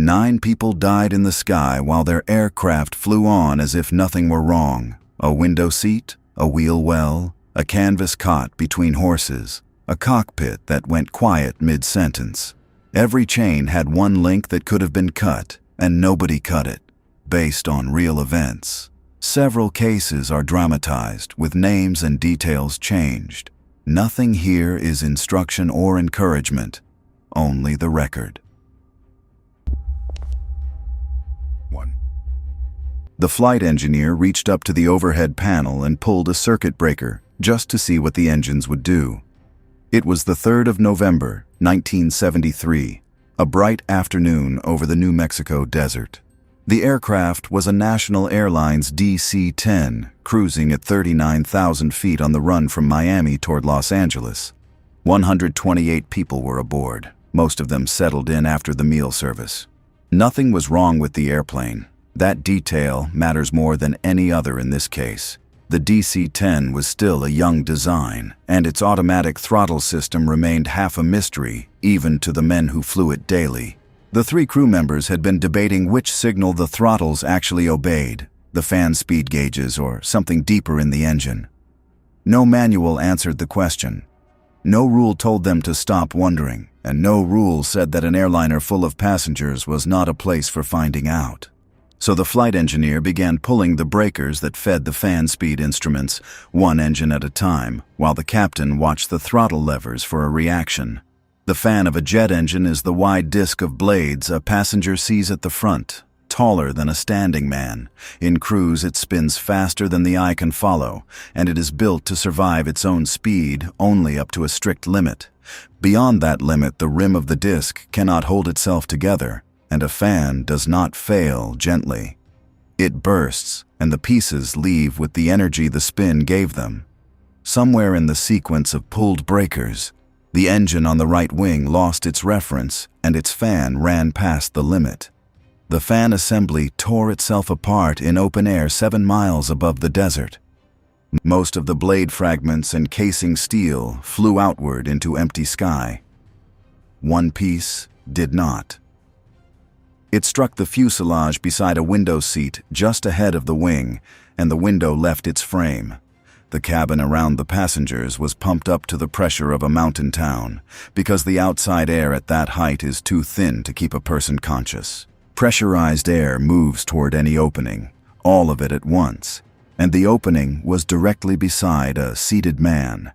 9 people died in the sky while their aircraft flew on as if nothing were wrong. A window seat, a wheel well, a canvas cot between horses, a cockpit that went quiet mid-sentence. Every chain had one link that could have been cut, and nobody cut it, based on real events. Several cases are dramatized, with names and details changed. Nothing here is instruction or encouragement, only the record. 1. The flight engineer reached up to the overhead panel and pulled a circuit breaker just to see what the engines would do. It was the 3rd of November, 1973, a bright afternoon over the New Mexico desert. The aircraft was a National Airlines DC-10, cruising at 39,000 feet on the run from Miami toward Los Angeles. 128 people were aboard, most of them settled in after the meal service. Nothing was wrong with the airplane. That detail matters more than any other in this case. The DC-10 was still a young design, and its automatic throttle system remained half a mystery, even to the men who flew it daily. The 3 crew members had been debating which signal the throttles actually obeyed, the fan speed gauges or something deeper in the engine. No manual answered the question. No rule told them to stop wondering, and no rule said that an airliner full of passengers was not a place for finding out. So the flight engineer began pulling the breakers that fed the fan speed instruments, one engine at a time, while the captain watched the throttle levers for a reaction. The fan of a jet engine is the wide disc of blades a passenger sees at the front, taller than a standing man. In cruise, it spins faster than the eye can follow, and it is built to survive its own speed only up to a strict limit. Beyond that limit, the rim of the disc cannot hold itself together, and a fan does not fail gently. It bursts, and the pieces leave with the energy the spin gave them. Somewhere in the sequence of pulled breakers, the engine on the right wing lost its reference, and its fan ran past the limit. The fan assembly tore itself apart in open air 7 miles above the desert. Most of the blade fragments and casing steel flew outward into empty sky. One piece did not. It struck the fuselage beside a window seat just ahead of the wing, and the window left its frame. The cabin around the passengers was pumped up to the pressure of a mountain town, because the outside air at that height is too thin to keep a person conscious. Pressurized air moves toward any opening, all of it at once, and the opening was directly beside a seated man.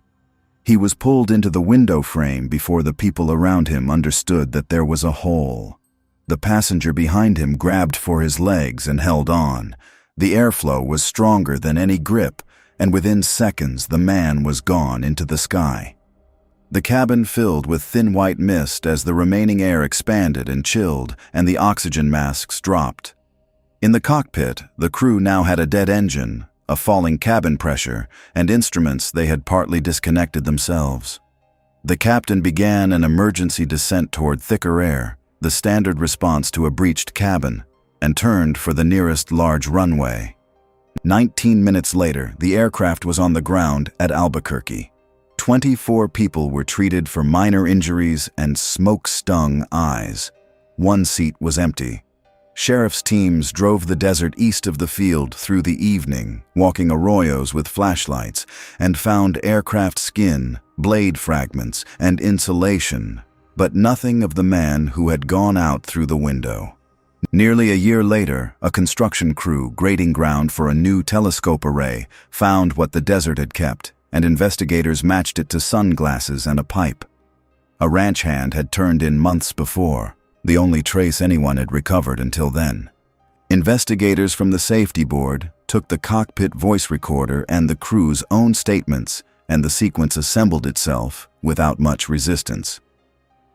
He was pulled into the window frame before the people around him understood that there was a hole. The passenger behind him grabbed for his legs and held on. The airflow was stronger than any grip, and within seconds the man was gone into the sky. The cabin filled with thin white mist as the remaining air expanded and chilled, and the oxygen masks dropped. In the cockpit, the crew now had a dead engine, a falling cabin pressure, and instruments they had partly disconnected themselves. The captain began an emergency descent toward thicker air, the standard response to a breached cabin, and turned for the nearest large runway. 19 minutes later, the aircraft was on the ground at Albuquerque. 24 people were treated for minor injuries and smoke-stung eyes. One seat was empty. Sheriff's teams drove the desert east of the field through the evening, walking arroyos with flashlights, and found aircraft skin, blade fragments, and insulation, but nothing of the man who had gone out through the window. Nearly a year later, a construction crew grading ground for a new telescope array found what the desert had kept, and investigators matched it to sunglasses and a pipe. A ranch hand had turned in months before, the only trace anyone had recovered until then. Investigators from the safety board took the cockpit voice recorder and the crew's own statements, and the sequence assembled itself without much resistance.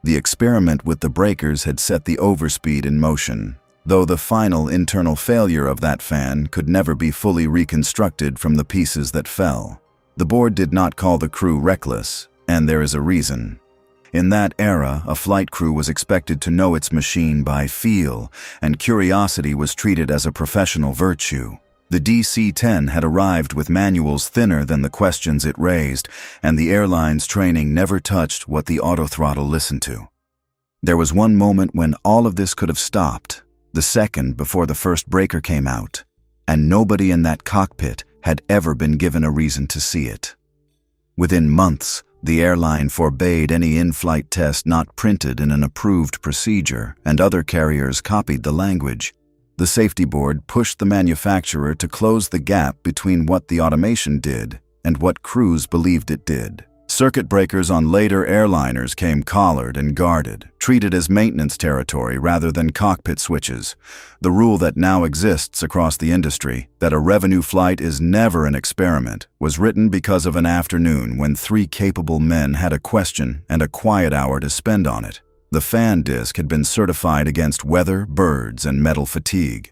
The experiment with the breakers had set the overspeed in motion, though the final internal failure of that fan could never be fully reconstructed from the pieces that fell. The board did not call the crew reckless, and there is a reason. In that era, a flight crew was expected to know its machine by feel, and curiosity was treated as a professional virtue. The DC-10 had arrived with manuals thinner than the questions it raised, and the airline's training never touched what the autothrottle listened to. There was one moment when all of this could have stopped, the second before the first breaker came out, and nobody in that cockpit had ever been given a reason to see it. Within months, the airline forbade any in-flight test not printed in an approved procedure, and other carriers copied the language. The safety board pushed the manufacturer to close the gap between what the automation did and what crews believed it did. Circuit breakers on later airliners came collared and guarded, treated as maintenance territory rather than cockpit switches. The rule that now exists across the industry, that a revenue flight is never an experiment, was written because of an afternoon when 3 capable men had a question and a quiet hour to spend on it. The fan disc had been certified against weather, birds, and metal fatigue.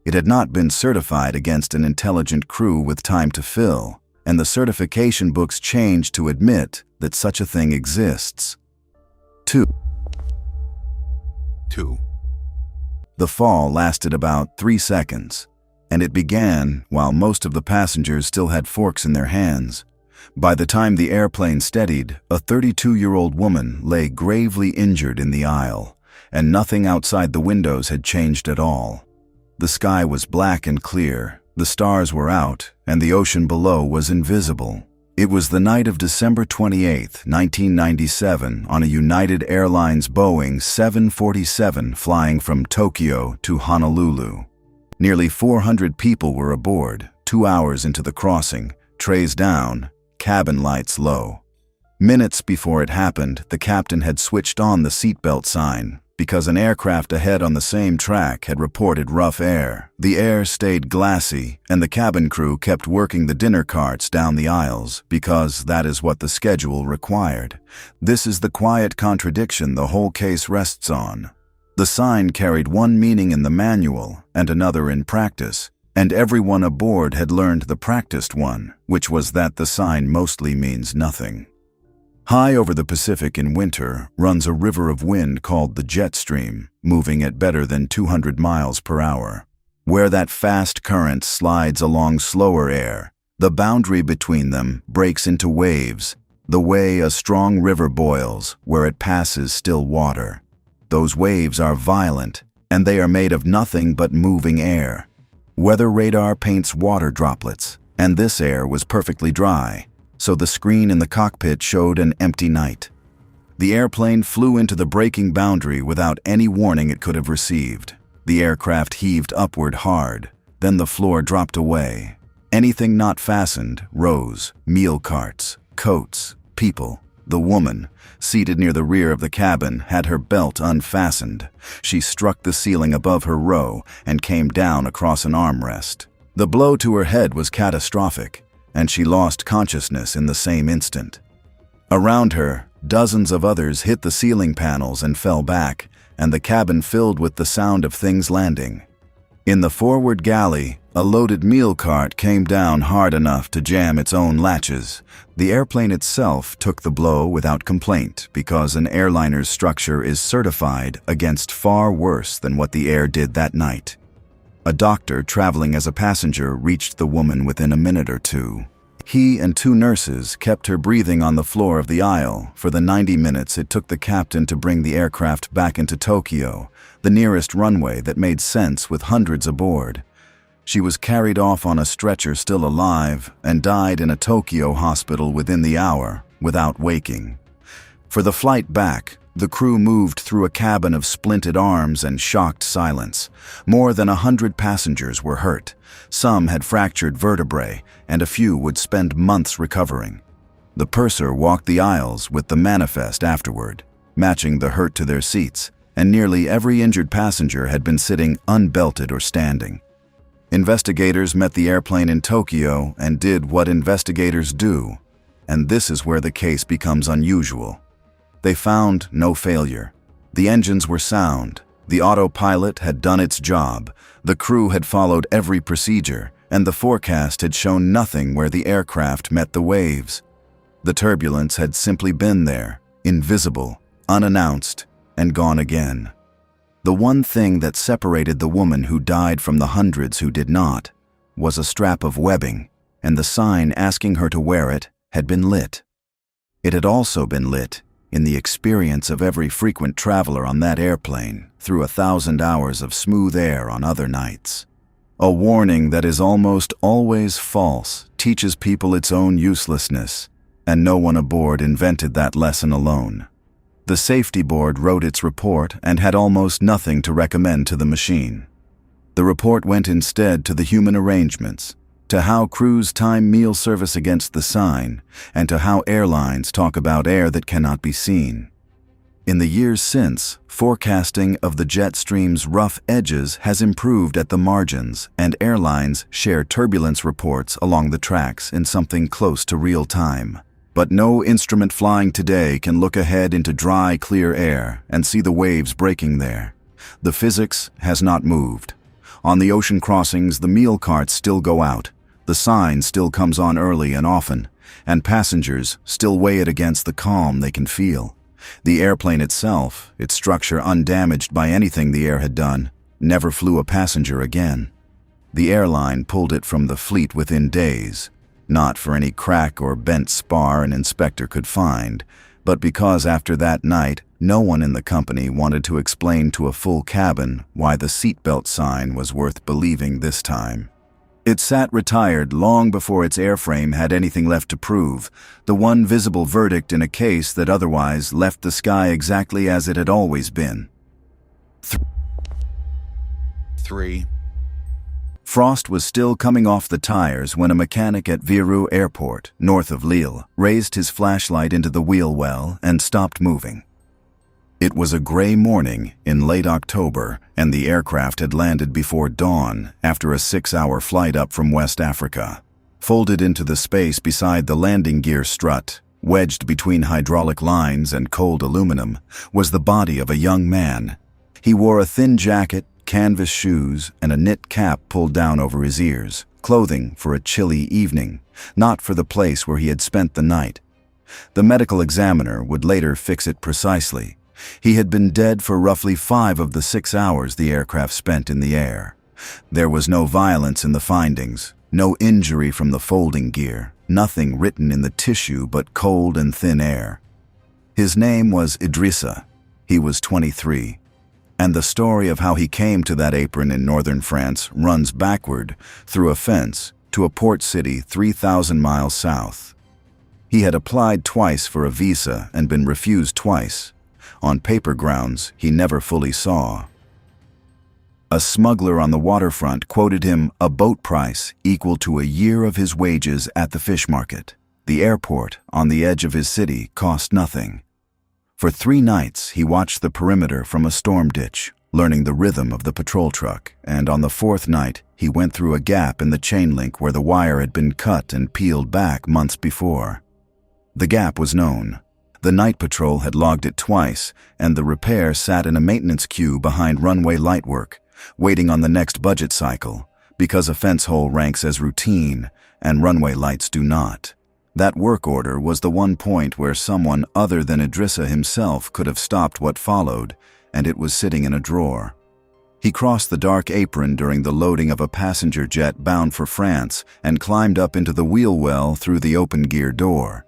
It had not been certified against an intelligent crew with time to fill, and the certification books changed to admit that such a thing exists. 2. The fall lasted about 3 seconds, and it began while most of the passengers still had forks in their hands. By the time the airplane steadied, a 32-year-old woman lay gravely injured in the aisle, and nothing outside the windows had changed at all. The sky was black and clear, the stars were out, and the ocean below was invisible. It was the night of December 28, 1997, on a United Airlines Boeing 747 flying from Tokyo to Honolulu. Nearly 400 people were aboard, 2 hours into the crossing, trays down, cabin lights low. Minutes before it happened, the captain had switched on the seatbelt sign because an aircraft ahead on the same track had reported rough air. The air stayed glassy, and the cabin crew kept working the dinner carts down the aisles because that is what the schedule required. This is the quiet contradiction the whole case rests on. The sign carried one meaning in the manual and another in practice, and everyone aboard had learned the practiced one, which was that the sign mostly means nothing. High over the Pacific in winter runs a river of wind called the jet stream, moving at better than 200 miles per hour. Where that fast current slides along slower air, the boundary between them breaks into waves, the way a strong river boils where it passes still water. Those waves are violent, and they are made of nothing but moving air. Weather radar paints water droplets, and this air was perfectly dry, so the screen in the cockpit showed an empty night. The airplane flew into the breaking boundary without any warning it could have received. The aircraft heaved upward hard, then the floor dropped away. Anything not fastened rose: meal carts, coats, people. The woman, seated near the rear of the cabin, had her belt unfastened. She struck the ceiling above her row and came down across an armrest. The blow to her head was catastrophic, and she lost consciousness in the same instant. Around her, dozens of others hit the ceiling panels and fell back, and the cabin filled with the sound of things landing. In the forward galley, a loaded meal cart came down hard enough to jam its own latches. The airplane itself took the blow without complaint because an airliner's structure is certified against far worse than what the air did that night. A doctor traveling as a passenger reached the woman within a minute or two. He and 2 nurses kept her breathing on the floor of the aisle for the 90 minutes it took the captain to bring the aircraft back into Tokyo, the nearest runway that made sense with hundreds aboard. She was carried off on a stretcher still alive and died in a Tokyo hospital within the hour without waking. For the flight back, the crew moved through a cabin of splinted arms and shocked silence. More than 100 passengers were hurt. Some had fractured vertebrae, and a few would spend months recovering. The purser walked the aisles with the manifest afterward, matching the hurt to their seats, and nearly every injured passenger had been sitting unbelted or standing. Investigators met the airplane in Tokyo and did what investigators do, and this is where the case becomes unusual. They found no failure. The engines were sound. The autopilot had done its job. The crew had followed every procedure, and the forecast had shown nothing where the aircraft met the waves. The turbulence had simply been there, invisible, unannounced, and gone again. The one thing that separated the woman who died from the hundreds who did not was a strap of webbing, and the sign asking her to wear it had been lit. It had also been lit in the experience of every frequent traveler on that airplane through 1,000 hours of smooth air on other nights. A warning that is almost always false teaches people its own uselessness, and no one aboard invented that lesson alone. The safety board wrote its report and had almost nothing to recommend to the machine. The report went instead to the human arrangements, to how crews time meal service against the sign, and to how airlines talk about air that cannot be seen. In the years since, forecasting of the jet stream's rough edges has improved at the margins, and airlines share turbulence reports along the tracks in something close to real time. But no instrument flying today can look ahead into dry, clear air and see the waves breaking there. The physics has not moved. On the ocean crossings, the meal carts still go out, the sign still comes on early and often, and passengers still weigh it against the calm they can feel. The airplane itself, its structure undamaged by anything the air had done, never flew a passenger again. The airline pulled it from the fleet within days, not for any crack or bent spar an inspector could find, but because after that night, no one in the company wanted to explain to a full cabin why the seatbelt sign was worth believing this time. It sat retired long before its airframe had anything left to prove, the one visible verdict in a case that otherwise left the sky exactly as it had always been. 3. Frost was still coming off the tires when a mechanic at Viru Airport, north of Lille, raised his flashlight into the wheel well and stopped moving. It was a gray morning in late October, and the aircraft had landed before dawn after a 6-hour flight up from West Africa. Folded into the space beside the landing gear strut, wedged between hydraulic lines and cold aluminum, was the body of a young man. He wore a thin jacket, canvas shoes, and a knit cap pulled down over his ears, clothing for a chilly evening, not for the place where he had spent the night. The medical examiner would later fix it precisely. He had been dead for roughly 5 of the 6 hours the aircraft spent in the air. There was no violence in the findings, no injury from the folding gear, nothing written in the tissue but cold and thin air. His name was Idrissa. He was 23. And the story of how he came to that apron in northern France runs backward, through a fence, to a port city 3,000 miles south. He had applied twice for a visa and been refused twice. On paper grounds he never fully saw. A smuggler on the waterfront quoted him a boat price equal to a year of his wages at the fish market. The airport, on the edge of his city, cost nothing. For 3 nights he watched the perimeter from a storm ditch, learning the rhythm of the patrol truck, and on the 4th night he went through a gap in the chain link where the wire had been cut and peeled back months before. The gap was known. The night patrol had logged it twice, and the repair sat in a maintenance queue behind runway light work, waiting on the next budget cycle, because a fence hole ranks as routine, and runway lights do not. That work order was the one point where someone other than Idrissa himself could have stopped what followed, and it was sitting in a drawer. He crossed the dark apron during the loading of a passenger jet bound for France and climbed up into the wheel well through the open gear door.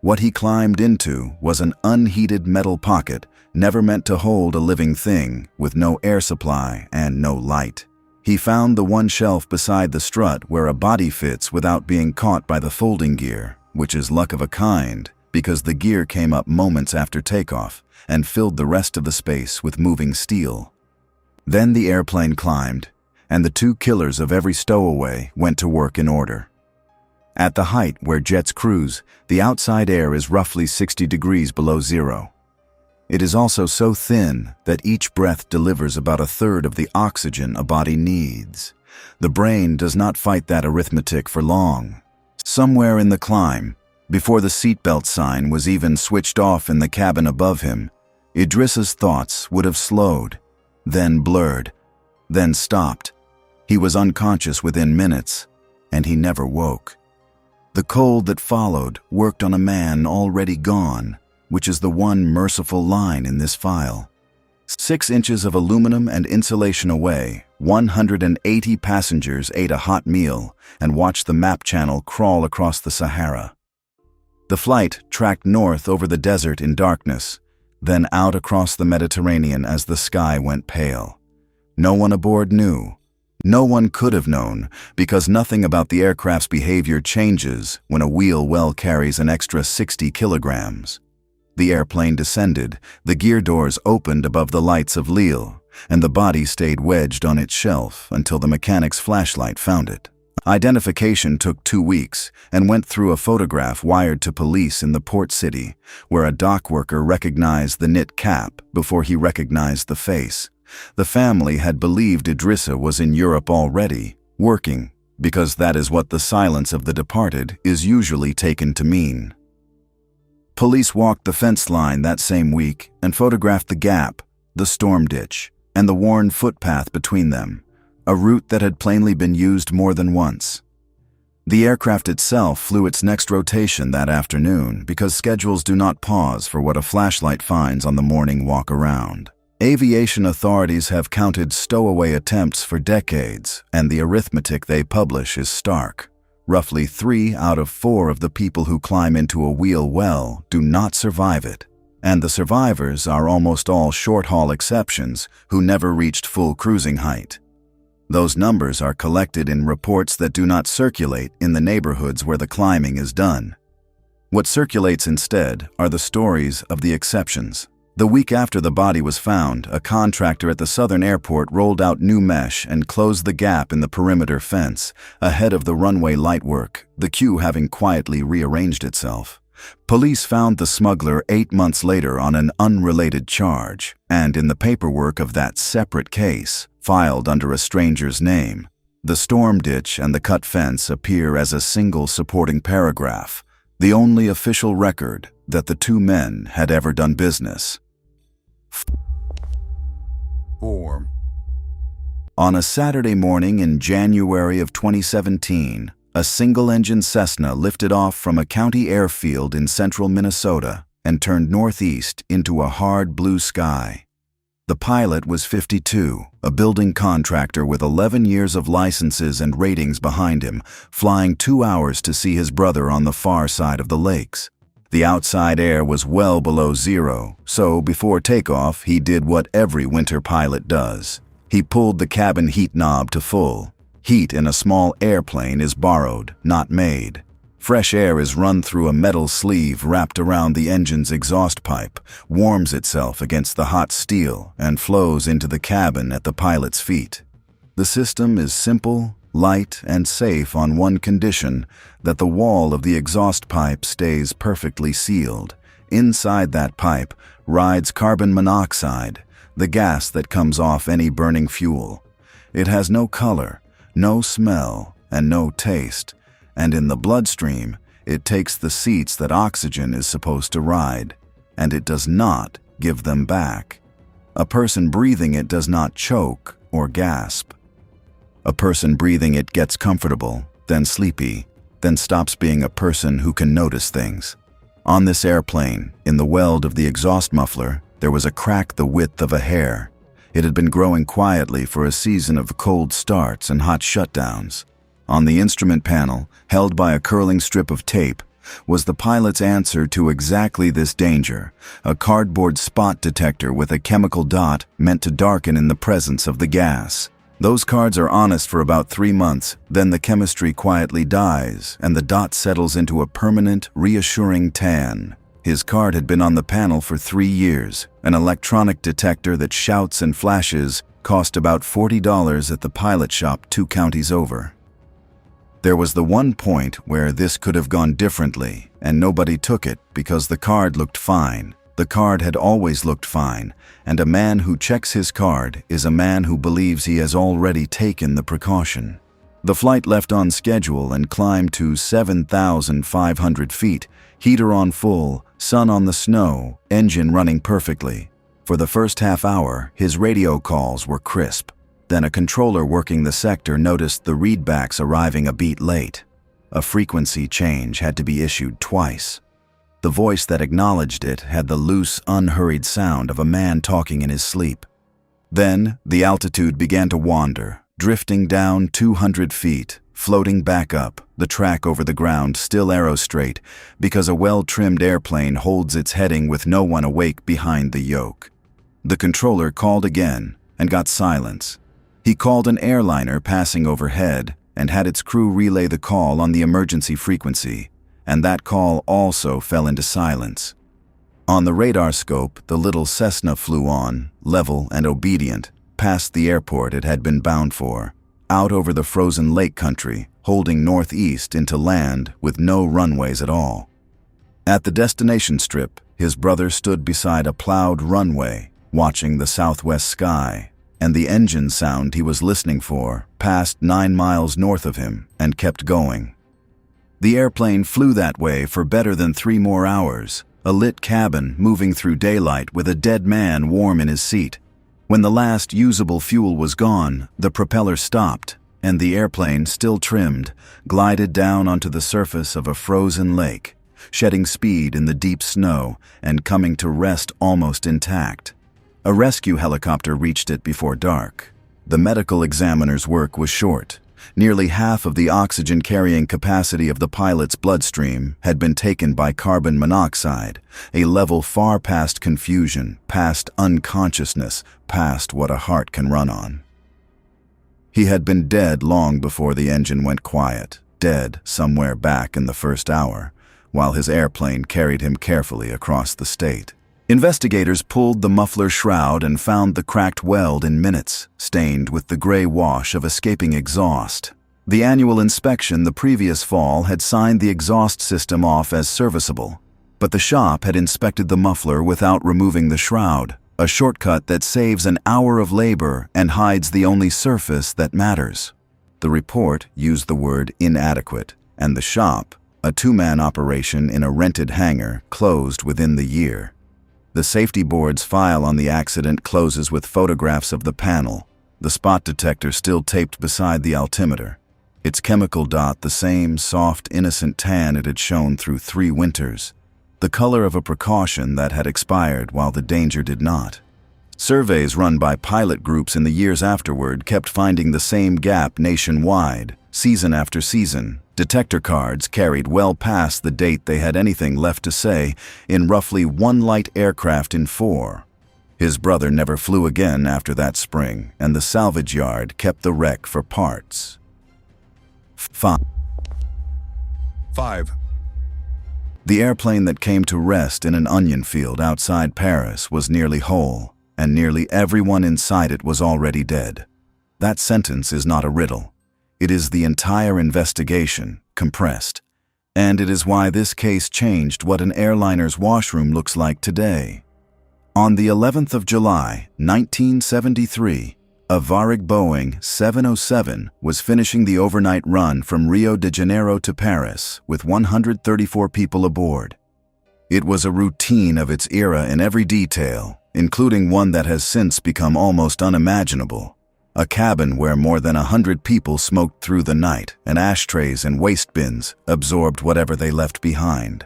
What he climbed into was an unheated metal pocket, never meant to hold a living thing, with no air supply and no light. He found the one shelf beside the strut where a body fits without being caught by the folding gear, which is luck of a kind, because the gear came up moments after takeoff and filled the rest of the space with moving steel. Then the airplane climbed, and the 2 killers of every stowaway went to work in order. At the height where jets cruise, the outside air is roughly 60 degrees below zero. It is also so thin that each breath delivers about 1/3 of the oxygen a body needs. The brain does not fight that arithmetic for long. Somewhere in the climb, before the seatbelt sign was even switched off in the cabin above him, Idrissa's thoughts would have slowed, then blurred, then stopped. He was unconscious within minutes, and he never woke. The cold that followed worked on a man already gone, which is the one merciful line in this file. 6 inches of aluminum and insulation away, 180 passengers ate a hot meal and watched the map channel crawl across the Sahara. The flight tracked north over the desert in darkness, then out across the Mediterranean as the sky went pale. No one aboard knew. No one could have known, because nothing about the aircraft's behavior changes when a wheel well carries an extra 60 kilograms. The airplane descended, the gear doors opened above the lights of Lille, and the body stayed wedged on its shelf until the mechanic's flashlight found it. Identification took 2 weeks and went through a photograph wired to police in the port city, where a dock worker recognized the knit cap before he recognized the face. The family had believed Idrissa was in Europe already, working, because that is what the silence of the departed is usually taken to mean. Police walked the fence line that same week and photographed the gap, the storm ditch, and the worn footpath between them, a route that had plainly been used more than once. The aircraft itself flew its next rotation that afternoon because schedules do not pause for what a flashlight finds on the morning walk around. Aviation authorities have counted stowaway attempts for decades, and the arithmetic they publish is stark. Roughly 3 out of 4 of the people who climb into a wheel well do not survive it, and the survivors are almost all short-haul exceptions who never reached full cruising height. Those numbers are collected in reports that do not circulate in the neighborhoods where the climbing is done. What circulates instead are the stories of the exceptions. The week after the body was found, a contractor at the southern airport rolled out new mesh and closed the gap in the perimeter fence, ahead of the runway light work, the queue having quietly rearranged itself. Police found the smuggler 8 months later on an unrelated charge, and in the paperwork of that separate case, filed under a stranger's name. The storm ditch and the cut fence appear as a single supporting paragraph, the only official record that the 2 men had ever done business. 4. On a Saturday morning in January of 2017, a single-engine Cessna lifted off from a county airfield in central Minnesota and turned northeast into a hard blue sky. The pilot was 52, a building contractor with 11 years of licenses and ratings behind him, flying 2 hours to see his brother on the far side of the lakes. The outside air was well below zero, so before takeoff he did what every winter pilot does. He pulled the cabin heat knob to full. Heat in a small airplane is borrowed, not made. Fresh air is run through a metal sleeve wrapped around the engine's exhaust pipe, warms itself against the hot steel, and flows into the cabin at the pilot's feet. The system is simple, light, and safe on one condition, that the wall of the exhaust pipe stays perfectly sealed. Inside that pipe rides carbon monoxide, the gas that comes off any burning fuel. It has no color, no smell, and no taste, and in the bloodstream, it takes the seats that oxygen is supposed to ride, and it does not give them back. A person breathing it does not choke or gasp. A person breathing it gets comfortable, then sleepy, then stops being a person who can notice things. On this airplane, in the weld of the exhaust muffler, there was a crack the width of a hair. It had been growing quietly for a season of cold starts and hot shutdowns. On the instrument panel, held by a curling strip of tape, was the pilot's answer to exactly this danger, a cardboard spot detector with a chemical dot meant to darken in the presence of the gas. Those cards are honest for about 3 months, then the chemistry quietly dies, and the dot settles into a permanent, reassuring tan. His card had been on the panel for 3 years. An electronic detector that shouts and flashes cost about $40 at the pilot shop 2 counties over. There was the one point where this could have gone differently, and nobody took it because the card looked fine. The card had always looked fine, and a man who checks his card is a man who believes he has already taken the precaution. The flight left on schedule and climbed to 7,500 feet, heater on full, sun on the snow, engine running perfectly. For the first half hour, his radio calls were crisp. Then a controller working the sector noticed the readbacks arriving a beat late. A frequency change had to be issued twice. The voice that acknowledged it had the loose, unhurried sound of a man talking in his sleep. Then the altitude began to wander, drifting down 200 feet, floating back up, the track over the ground still arrow straight because a well-trimmed airplane holds its heading with no one awake behind the yoke. The controller called again and got silence. He called an airliner passing overhead and had its crew relay the call on the emergency frequency, and that call also fell into silence. On the radar scope, the little Cessna flew on, level and obedient, past the airport it had been bound for, out over the frozen lake country, holding northeast into land with no runways at all. At the destination strip, his brother stood beside a plowed runway, watching the southwest sky, and the engine sound he was listening for passed 9 miles north of him and kept going. The airplane flew that way for better than 3 more hours, a lit cabin moving through daylight with a dead man warm in his seat. When the last usable fuel was gone, the propeller stopped, and the airplane, still trimmed, glided down onto the surface of a frozen lake, shedding speed in the deep snow and coming to rest almost intact. A rescue helicopter reached it before dark. The medical examiner's work was short. Nearly half of the oxygen-carrying capacity of the pilot's bloodstream had been taken by carbon monoxide, a level far past confusion, past unconsciousness, past what a heart can run on. He had been dead long before the engine went quiet, dead somewhere back in the first hour, while his airplane carried him carefully across the state. Investigators pulled the muffler shroud and found the cracked weld in minutes, stained with the gray wash of escaping exhaust. The annual inspection the previous fall had signed the exhaust system off as serviceable, but the shop had inspected the muffler without removing the shroud, a shortcut that saves an hour of labor and hides the only surface that matters. The report used the word inadequate, and the shop, a 2-man operation in a rented hangar, closed within the year. The safety board's file on the accident closes with photographs of the panel, the spot detector still taped beside the altimeter, its chemical dot the same soft, innocent tan it had shown through 3 winters, the color of a precaution that had expired while the danger did not. Surveys run by pilot groups in the years afterward kept finding the same gap nationwide, season after season. Detector cards carried well past the date they had anything left to say in roughly 1 light aircraft in 4. His brother never flew again after that spring, and the salvage yard kept the wreck for parts. 5. The airplane that came to rest in an onion field outside Paris was nearly whole, and nearly everyone inside it was already dead. That sentence is not a riddle. It is the entire investigation, compressed. And it is why this case changed what an airliner's washroom looks like today. On the 11th of July, 1973, a Varig Boeing 707 was finishing the overnight run from Rio de Janeiro to Paris with 134 people aboard. It was a routine of its era in every detail, including one that has since become almost unimaginable. A cabin where more than 100 people smoked through the night, and ashtrays and waste bins absorbed whatever they left behind.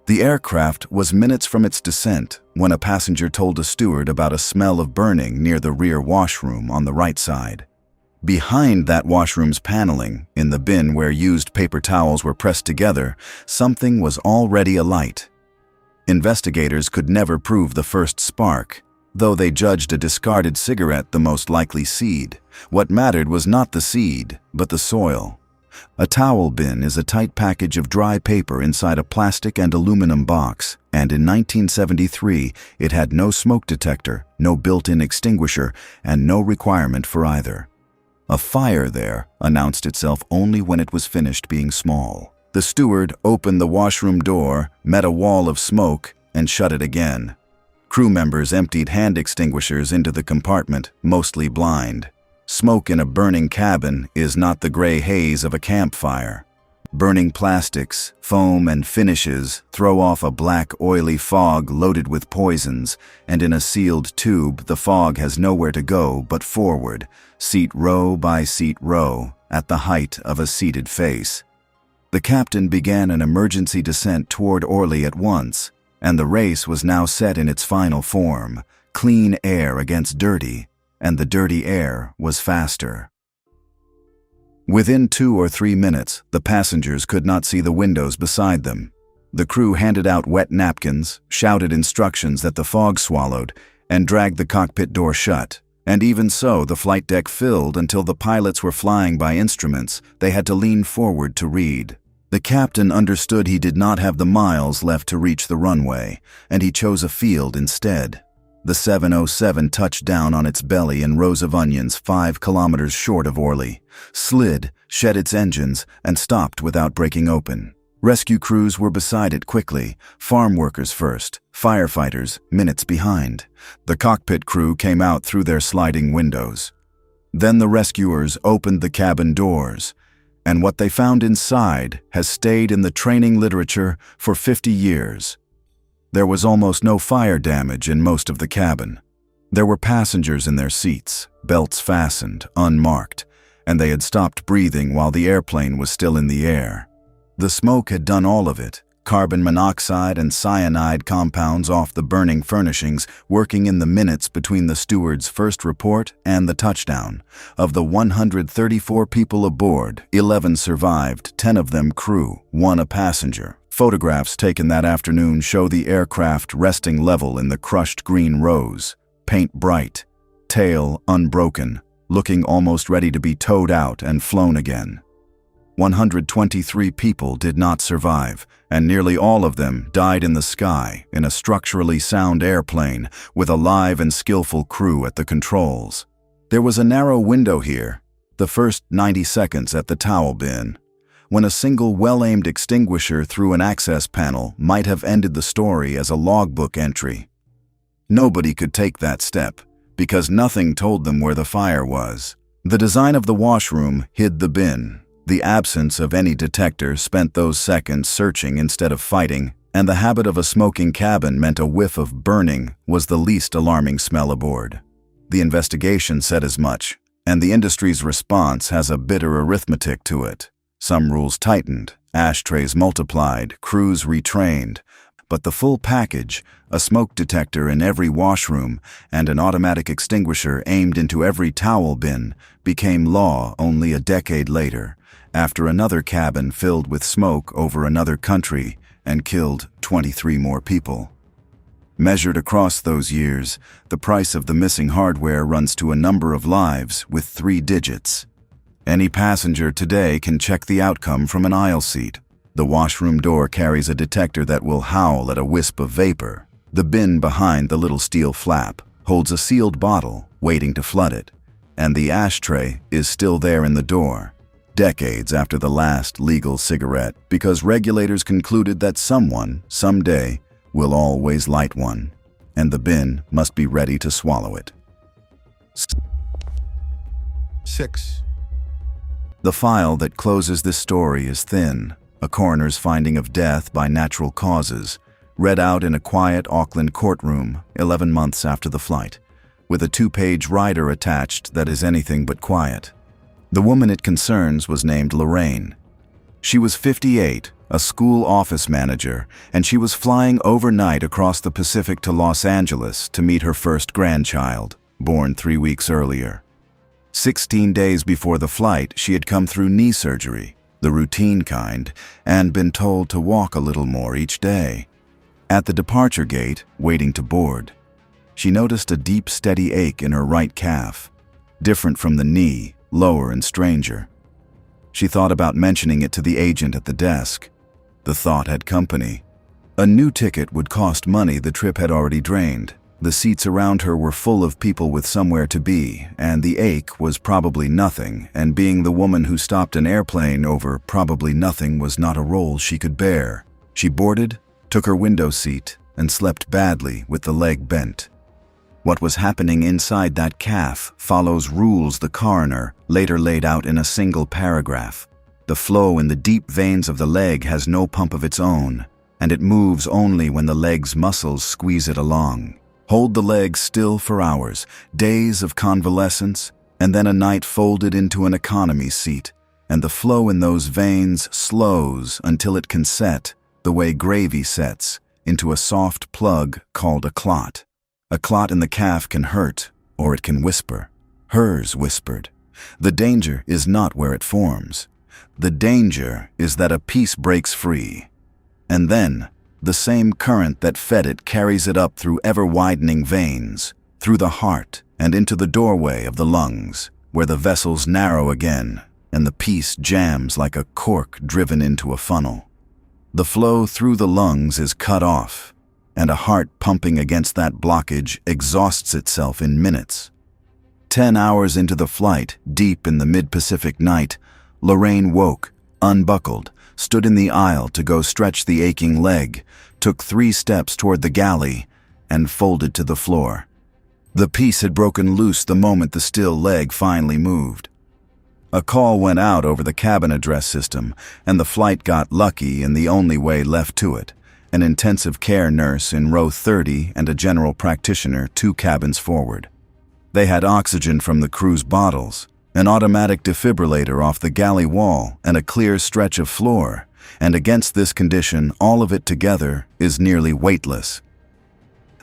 The aircraft was minutes from its descent when a passenger told a steward about a smell of burning near the rear washroom on the right side. Behind that washroom's paneling, in the bin where used paper towels were pressed together, something was already alight. Investigators could never prove the first spark, though they judged a discarded cigarette the most likely seed. What mattered was not the seed, but the soil. A towel bin is a tight package of dry paper inside a plastic and aluminum box, and in 1973 it had no smoke detector, no built-in extinguisher, and no requirement for either. A fire there announced itself only when it was finished being small. The steward opened the washroom door, met a wall of smoke, and shut it again. Crew members emptied hand extinguishers into the compartment, mostly blind. Smoke in a burning cabin is not the gray haze of a campfire. Burning plastics, foam, and finishes throw off a black, oily fog loaded with poisons, and in a sealed tube, the fog has nowhere to go but forward, seat row by seat row, at the height of a seated face. The captain began an emergency descent toward Orly at once, and the race was now set in its final form, clean air against dirty, and the dirty air was faster. Within 2 or 3 minutes, the passengers could not see the windows beside them. The crew handed out wet napkins, shouted instructions that the fog swallowed, and dragged the cockpit door shut. And even so, the flight deck filled until the pilots were flying by instruments they had to lean forward to read. The captain understood he did not have the miles left to reach the runway, and he chose a field instead. The 707 touched down on its belly in rows of onions 5 kilometers short of Orly, slid, shed its engines, and stopped without breaking open. Rescue crews were beside it quickly, farm workers first, firefighters minutes behind. The cockpit crew came out through their sliding windows. Then the rescuers opened the cabin doors, and what they found inside has stayed in the training literature for 50 years. There was almost no fire damage in most of the cabin. There were passengers in their seats, belts fastened, unmarked, and they had stopped breathing while the airplane was still in the air. The smoke had done all of it, carbon monoxide and cyanide compounds off the burning furnishings working in the minutes between the steward's first report and the touchdown. Of the 134 people aboard, 11 survived, 10 of them crew, 1 a passenger. Photographs taken that afternoon show the aircraft resting level in the crushed green rose, paint bright, tail unbroken, looking almost ready to be towed out and flown again. 123 people did not survive, and nearly all of them died in the sky in a structurally sound airplane with a live and skillful crew at the controls. There was a narrow window here, the first 90 seconds at the towel bin, when a single well-aimed extinguisher through an access panel might have ended the story as a logbook entry. Nobody could take that step, because nothing told them where the fire was. The design of the washroom hid the bin. The absence of any detector spent those seconds searching instead of fighting, and the habit of a smoking cabin meant a whiff of burning was the least alarming smell aboard. The investigation said as much, and the industry's response has a bitter arithmetic to it. Some rules tightened, ashtrays multiplied, crews retrained, but the full package, a smoke detector in every washroom and an automatic extinguisher aimed into every towel bin, became law only a decade later, after another cabin filled with smoke over another country and killed 23 more people. Measured across those years, the price of the missing hardware runs to a number of lives with 3 digits. Any passenger today can check the outcome from an aisle seat. The washroom door carries a detector that will howl at a wisp of vapor. The bin behind the little steel flap holds a sealed bottle waiting to flood it, and the ashtray is still there in the door, decades after the last legal cigarette, because regulators concluded that someone, someday, will always light one, and the bin must be ready to swallow it. 6. The file that closes this story is thin, a coroner's finding of death by natural causes, read out in a quiet Auckland courtroom 11 months after the flight, with a 2-page rider attached that is anything but quiet. The woman it concerns was named Lorraine. She was 58, a school office manager, and she was flying overnight across the Pacific to Los Angeles to meet her first grandchild, born 3 weeks earlier. 16 days before the flight, she had come through knee surgery, the routine kind, and been told to walk a little more each day. At the departure gate, waiting to board, she noticed a deep, steady ache in her right calf, different from the knee, lower and stranger. She thought about mentioning it to the agent at the desk. The thought had company. A new ticket would cost money the trip had already drained. The seats around her were full of people with somewhere to be, and the ache was probably nothing, and being the woman who stopped an airplane over probably nothing was not a role she could bear. She boarded, took her window seat, and slept badly with the leg bent. What was happening inside that calf follows rules the coroner later laid out in a single paragraph. The flow in the deep veins of the leg has no pump of its own, and it moves only when the leg's muscles squeeze it along. Hold the leg still for hours, days of convalescence, and then a night folded into an economy seat, and the flow in those veins slows until it can set, the way gravy sets, into a soft plug called a clot. A clot in the calf can hurt, or it can whisper. Hers whispered. The danger is not where it forms. The danger is that a piece breaks free. And then, the same current that fed it carries it up through ever-widening veins, through the heart and into the doorway of the lungs, where the vessels narrow again and the piece jams like a cork driven into a funnel. The flow through the lungs is cut off, and a heart pumping against that blockage exhausts itself in minutes. 10 hours into the flight, deep in the mid-Pacific night, Lorraine woke, unbuckled, stood in the aisle to go stretch the aching leg, took 3 steps toward the galley, and folded to the floor. The piece had broken loose the moment the still leg finally moved. A call went out over the cabin address system, and the flight got lucky in the only way left to it: an intensive care nurse in row 30 and a general practitioner 2 cabins forward. They had oxygen from the crew's bottles, an automatic defibrillator off the galley wall, and a clear stretch of floor, and against this condition, all of it together is nearly weightless.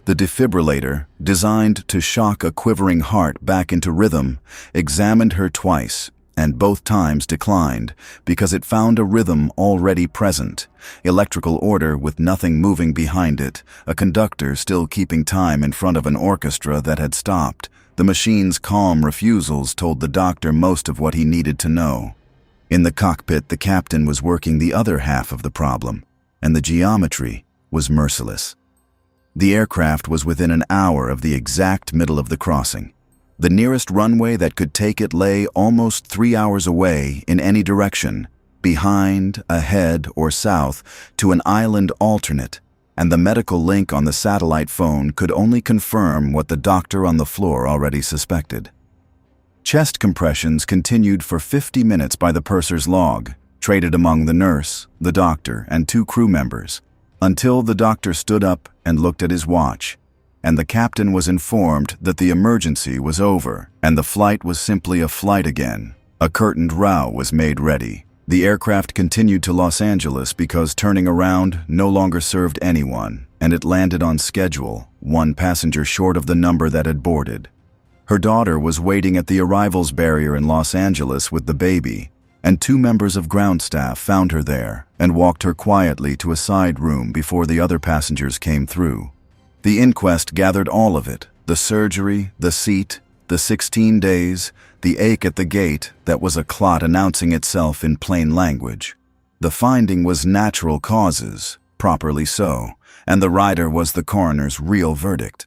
The defibrillator, designed to shock a quivering heart back into rhythm, examined her twice, and both times declined because it found a rhythm already present, electrical order with nothing moving behind it, a conductor still keeping time in front of an orchestra that had stopped. The machine's calm refusals told the doctor most of what he needed to know. In the cockpit, the captain was working the other half of the problem, and the geometry was merciless. The aircraft was within an hour of the exact middle of the crossing. The nearest runway that could take it lay almost 3 hours away in any direction, behind, ahead, or south, to an island alternate, and the medical link on the satellite phone could only confirm what the doctor on the floor already suspected. Chest compressions continued for 50 minutes by the purser's log, traded among the nurse, the doctor, and 2 crew members, until the doctor stood up and looked at his watch, and the captain was informed that the emergency was over and the flight was simply a flight again. A curtained row was made ready. The aircraft continued to Los Angeles because turning around no longer served anyone, and it landed on schedule, 1 passenger short of the number that had boarded. Her daughter was waiting at the arrivals barrier in Los Angeles with the baby, and 2 members of ground staff found her there and walked her quietly to a side room before the other passengers came through. The inquest gathered all of it: the surgery, the seat, the 16 days, the ache at the gate that was a clot announcing itself in plain language. The finding was natural causes, properly so, and the rider was the coroner's real verdict.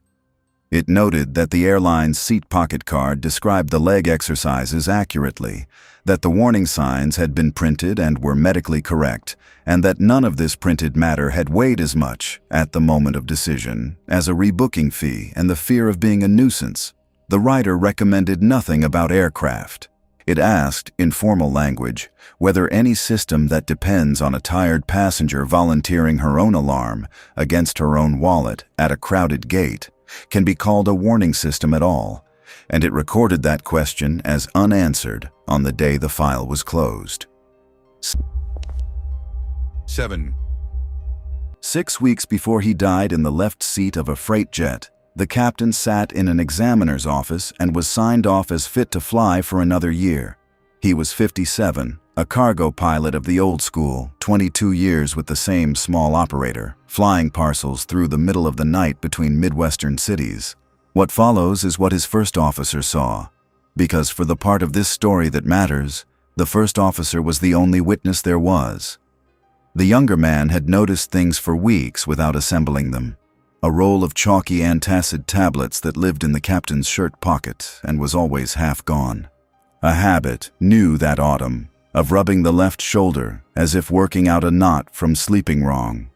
It noted that the airline's seat pocket card described the leg exercises accurately, that the warning signs had been printed and were medically correct, and that none of this printed matter had weighed as much, at the moment of decision, as a rebooking fee and the fear of being a nuisance. The rider recommended nothing about aircraft. It asked, in formal language, whether any system that depends on a tired passenger volunteering her own alarm against her own wallet at a crowded gate can be called a warning system at all, and it recorded that question as unanswered on the day the file was closed. 7. 6 weeks before he died in the left seat of a freight jet, the captain sat in an examiner's office and was signed off as fit to fly for another year. He was 57, a cargo pilot of the old school, 22 years with the same small operator, flying parcels through the middle of the night between Midwestern cities. What follows is what his first officer saw, because for the part of this story that matters, the first officer was the only witness there was. The younger man had noticed things for weeks without assembling them. A roll of chalky antacid tablets that lived in the captain's shirt pocket and was always half gone. A habit, new that autumn, of rubbing the left shoulder as if working out a knot from sleeping wrong.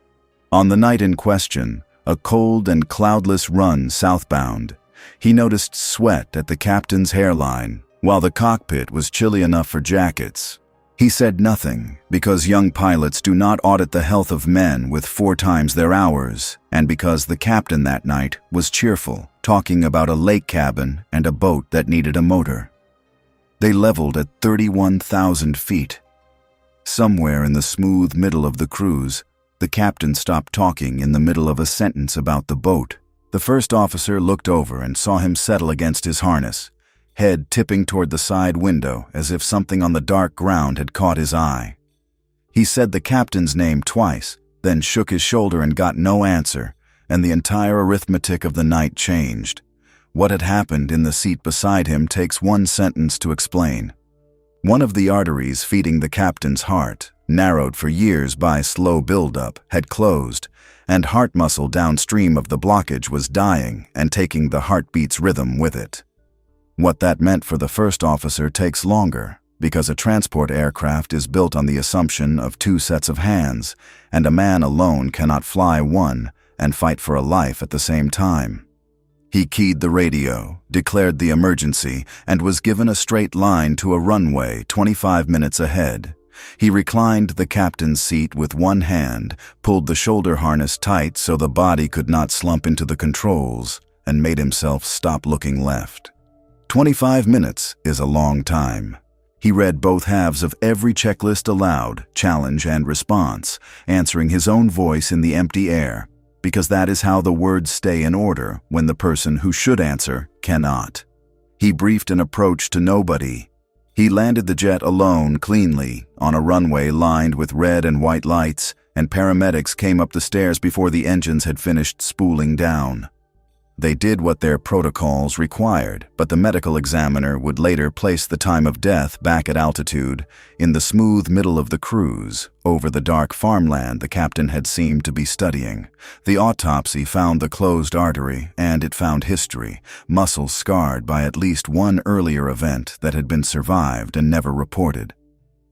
On the night in question, a cold and cloudless run southbound, he noticed sweat at the captain's hairline, while the cockpit was chilly enough for jackets. He said nothing because young pilots do not audit the health of men with 4 times their hours, and because the captain that night was cheerful, talking about a lake cabin and a boat that needed a motor. They leveled at 31,000 feet. Somewhere in the smooth middle of the cruise, the captain stopped talking in the middle of a sentence about the boat. The first officer looked over and saw him settle against his harness. head tipping toward the side window as if something on the dark ground had caught his eye. He said the captain's name twice, then shook his shoulder and got no answer, and the entire arithmetic of the night changed. What had happened in the seat beside him takes one sentence to explain. One of the arteries feeding the captain's heart, narrowed for years by slow buildup, had closed, and heart muscle downstream of the blockage was dying and taking the heartbeat's rhythm with it. What that meant for the first officer takes longer, because a transport aircraft is built on the assumption of two sets of hands, and a man alone cannot fly one and fight for a life at the same time. He keyed the radio, declared the emergency, and was given a straight line to a runway 25 minutes ahead. He reclined the captain's seat with one hand, pulled the shoulder harness tight so the body could not slump into the controls, and made himself stop looking left. 25 minutes is a long time. He read both halves of every checklist aloud, challenge and response, answering his own voice in the empty air, because that is how the words stay in order when the person who should answer cannot. He briefed an approach to nobody. He landed the jet alone, cleanly, on a runway lined with red and white lights, and paramedics came up the stairs before the engines had finished spooling down. They did what their protocols required, but the medical examiner would later place the time of death back at altitude, in the smooth middle of the cruise, over the dark farmland the captain had seemed to be studying. The autopsy found the closed artery, and it found history, muscles scarred by at least one earlier event that had been survived and never reported.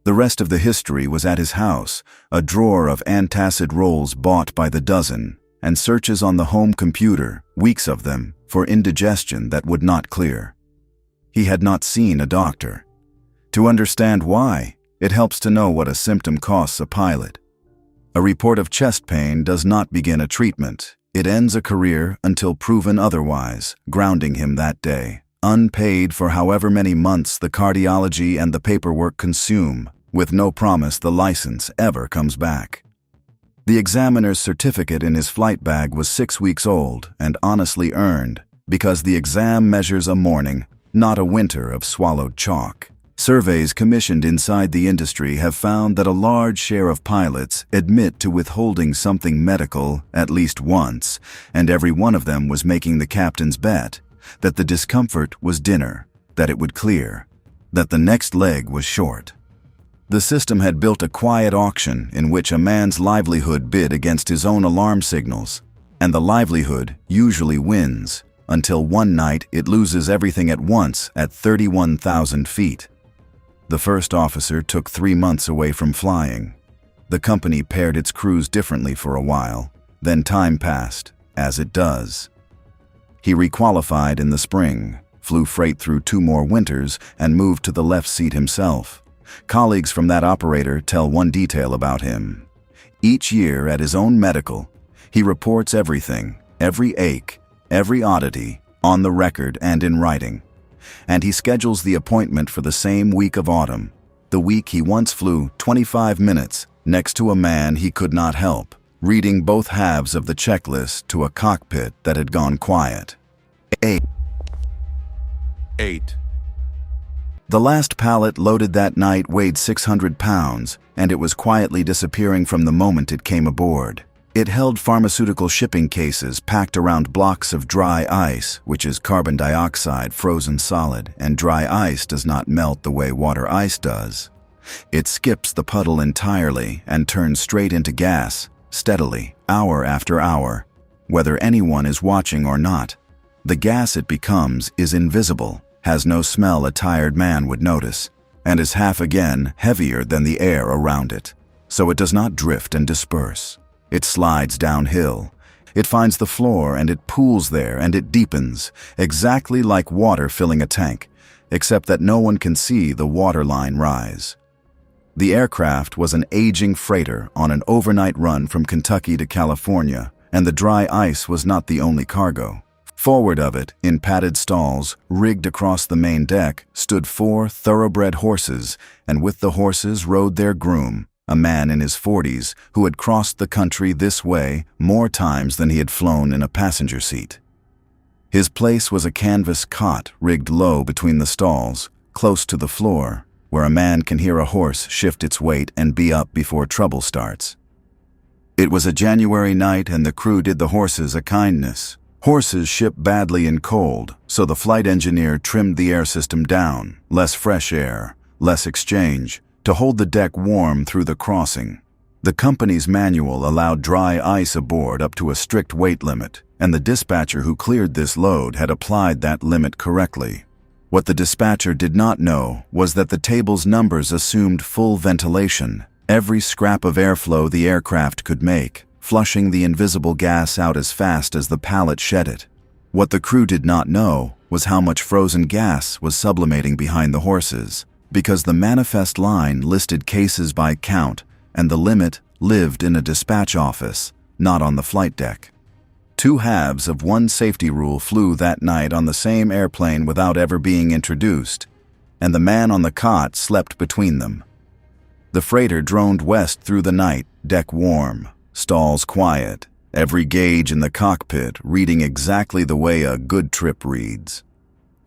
The rest of the history was at his house, a drawer of antacid rolls bought by the dozen, and searches on the home computer, weeks of them, for indigestion that would not clear. He had not seen a doctor. To understand why, it helps to know what a symptom costs a pilot. A report of chest pain does not begin a treatment. It ends a career until proven otherwise, grounding him that day, unpaid for however many months the cardiology and the paperwork consume, with no promise the license ever comes back. The examiner's certificate in his flight bag was 6 weeks old and honestly earned, because the exam measures a morning, not a winter of swallowed chalk. Surveys commissioned inside the industry have found that a large share of pilots admit to withholding something medical at least once, and every one of them was making the captain's bet that the discomfort was dinner, that it would clear, that the next leg was short. The system had built a quiet auction in which a man's livelihood bid against his own alarm signals, and the livelihood usually wins, until one night it loses everything at once at 31,000 feet. The first officer took 3 months away from flying. The company paired its crews differently for a while, then time passed, as it does. He requalified in the spring, flew freight through 2 more winters, and moved to the left seat himself. Colleagues from that operator tell one detail about him. Each year at his own medical, he reports everything, every ache, every oddity, on the record and in writing. And he schedules the appointment for the same week of autumn, the week he once flew 25 minutes next to a man he could not help, reading both halves of the checklist to a cockpit that had gone quiet. 8. The last pallet loaded that night weighed 600 pounds, and it was quietly disappearing from the moment it came aboard. It held pharmaceutical shipping cases packed around blocks of dry ice, which is carbon dioxide frozen solid, and dry ice does not melt the way water ice does. It skips the puddle entirely and turns straight into gas, steadily, hour after hour, whether anyone is watching or not. The gas it becomes is invisible, has no smell a tired man would notice, and is half again heavier than the air around it, so it does not drift and disperse. It slides downhill. It finds the floor and it pools there and it deepens, exactly like water filling a tank, except that no one can see the water line rise. The aircraft was an aging freighter on an overnight run from Kentucky to California, and the dry ice was not the only cargo. Forward of it, in padded stalls, rigged across the main deck, stood 4 thoroughbred horses, and with the horses rode their groom, a man in his 40s who had crossed the country this way more times than he had flown in a passenger seat. His place was a canvas cot rigged low between the stalls, close to the floor, where a man can hear a horse shift its weight and be up before trouble starts. It was a January night and the crew did the horses a kindness. Horses ship badly in cold, so the flight engineer trimmed the air system down, less fresh air, less exchange, to hold the deck warm through the crossing. The company's manual allowed dry ice aboard up to a strict weight limit, and the dispatcher who cleared this load had applied that limit correctly. What the dispatcher did not know was that the table's numbers assumed full ventilation, every scrap of airflow the aircraft could make, flushing the invisible gas out as fast as the pallet shed it. What the crew did not know was how much frozen gas was sublimating behind the horses, because the manifest line listed cases by count, and the limit lived in a dispatch office, not on the flight deck. 2 halves of one safety rule flew that night on the same airplane without ever being introduced, and the man on the cot slept between them. The freighter droned west through the night, deck warm, stalls quiet, every gauge in the cockpit reading exactly the way a good trip reads.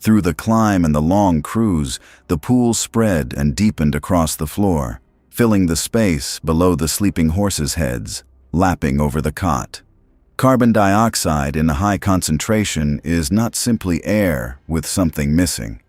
Through the climb and the long cruise, the pool spread and deepened across the floor, filling the space below the sleeping horses' heads, lapping over the cot. Carbon dioxide in a high concentration is not simply air with something missing.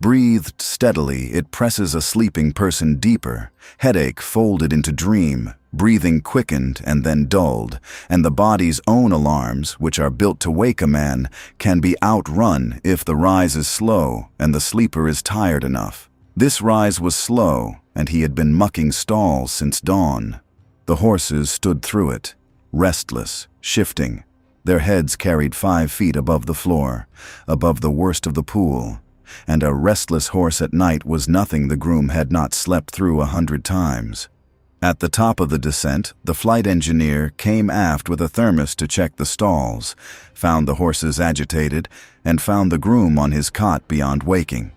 Breathed steadily, it presses a sleeping person deeper, headache folded into dream, breathing quickened and then dulled, and the body's own alarms, which are built to wake a man, can be outrun if the rise is slow and the sleeper is tired enough. This rise was slow, and he had been mucking stalls since dawn. The horses stood through it, restless, shifting. Their heads carried 5 feet above the floor, above the worst of the pool, and a restless horse at night was nothing the groom had not slept through 100 times. At the top of the descent, the flight engineer came aft with a thermos to check the stalls, found the horses agitated, and found the groom on his cot beyond waking.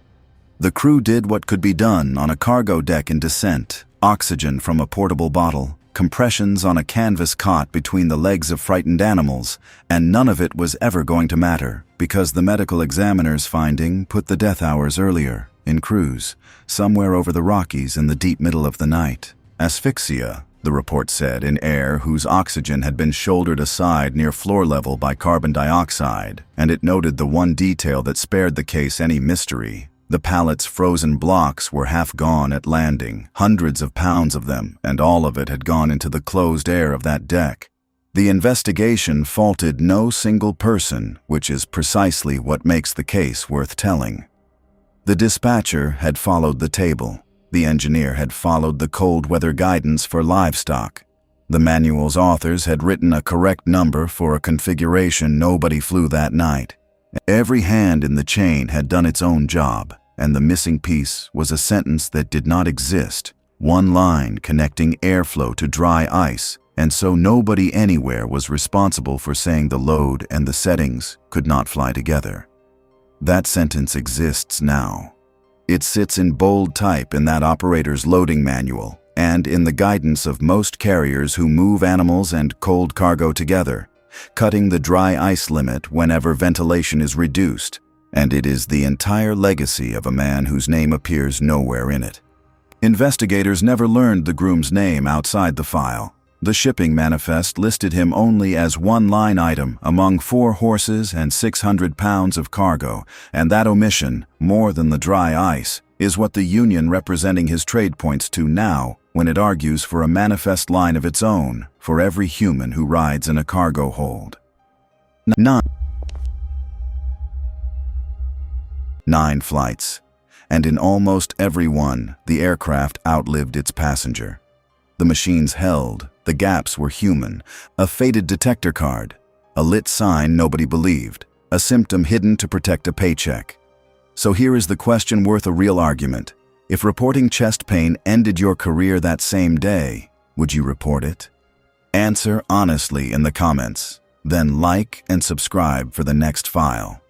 The crew did what could be done on a cargo deck in descent: oxygen from a portable bottle, compressions on a canvas cot between the legs of frightened animals, and none of it was ever going to matter, because the medical examiner's finding put the death hours earlier, in cruise, somewhere over the Rockies in the deep middle of the night. Asphyxia, the report said, in air whose oxygen had been shouldered aside near floor level by carbon dioxide, and it noted the one detail that spared the case any mystery. The pallet's frozen blocks were half gone at landing, hundreds of pounds of them, and all of it had gone into the closed air of that deck. The investigation faulted no single person, which is precisely what makes the case worth telling. The dispatcher had followed the table. The engineer had followed the cold weather guidance for livestock. The manual's authors had written a correct number for a configuration nobody flew that night. Every hand in the chain had done its own job, and the missing piece was a sentence that did not exist, one line connecting airflow to dry ice, and so nobody anywhere was responsible for saying the load and the settings could not fly together. That sentence exists now. It sits in bold type in that operator's loading manual, and in the guidance of most carriers who move animals and cold cargo together, cutting the dry ice limit whenever ventilation is reduced, and it is the entire legacy of a man whose name appears nowhere in it. Investigators never learned the groom's name outside the file. The shipping manifest listed him only as one line item among 4 horses and 600 pounds of cargo, and that omission, more than the dry ice, is what the union representing his trade points to now when it argues for a manifest line of its own for every human who rides in a cargo hold. 9 flights, and in almost every one, the aircraft outlived its passenger. The machines held, the gaps were human, a faded detector card, a lit sign nobody believed, a symptom hidden to protect a paycheck. So here is the question worth a real argument. If reporting chest pain ended your career that same day, would you report it? Answer honestly in the comments, then like and subscribe for the next file.